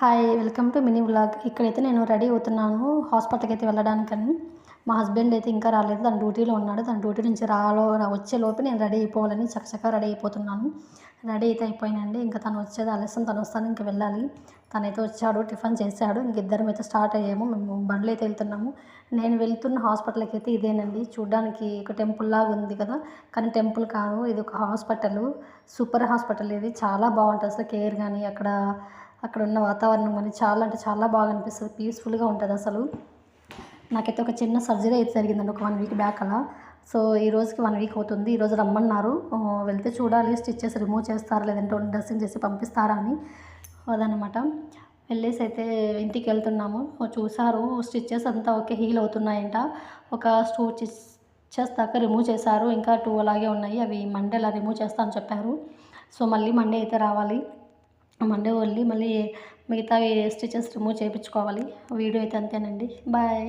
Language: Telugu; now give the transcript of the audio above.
Hi welcome to mini vlog. ఇక్కడైతే నేను రెడీ అవుతున్నాను హాస్పిటల్కి అయితే వెళ్ళడానికని. మా హస్బెండ్ అయితే ఇంకా రాలేదు, తన డ్యూటీలో ఉన్నాడు. తన డ్యూటీ నుంచి వచ్చే లోపు నేను రెడీ అయిపోవాలని చక్కచక్క రెడీ అయిపోతున్నాను. రెడీ అయితే అయిపోయానండి. ఇంకా తను వచ్చేది ఆలస్యం, తను వస్తాను ఇంకా వెళ్ళాలి. తనైతే వచ్చాడు, టిఫిన్ చేశాడు. ఇంక ఇద్దరం అయితే స్టార్ట్ అయ్యాము. మేము బండ్లు అయితే వెళ్తున్నాము. నేను వెళ్తున్న హాస్పిటల్కి అయితే ఇదేనండి. చూడడానికి ఒక టెంపుల్ లాగా ఉంది కదా, కానీ టెంపుల్ కాదు, ఇది ఒక హాస్పిటల్. సూపర్ హాస్పిటల్ ఇది. చాలా బాగుంటుంది అసలు కేర్ కానీ అక్కడ ఉన్న వాతావరణం కానీ చాలా అంటే చాలా బాగా అనిపిస్తుంది. పీస్ఫుల్గా ఉంటుంది అసలు. నాకైతే ఒక చిన్న సర్జరీ అయితే జరిగిందండి ఒక 1 వీక్ బ్యాక్ అలా. సో ఈ రోజుకి 1 వీక్ అవుతుంది. ఈరోజు రమ్మన్నారు. వెళ్తే చూడాలి స్టిచెస్ రిమూవ్ చేస్తారా లేదంటే డ్రెస్సింగ్ చేసి పంపిస్తారా అని. అదనమాట. వెళ్ళేసి అయితే ఇంటికి వెళ్తున్నాము. చూసారు స్టిచెస్ అంతా ఓకే, హీల్ అవుతున్నాయంట. ఒక 2 స్టిచెస్ దాకా రిమూవ్ చేశారు. ఇంకా 2 అలాగే ఉన్నాయి. అవి మండే అలా రిమూవ్ చేస్తా అని చెప్పారు. సో మళ్ళీ మండే అయితే రావాలి. మండే వెళ్ళి మళ్ళీ మిగతావి స్టిచెస్ రిమూవ్ చేయించుకోవాలి. వీడియో అయితే అంతేనండి. బాయ్.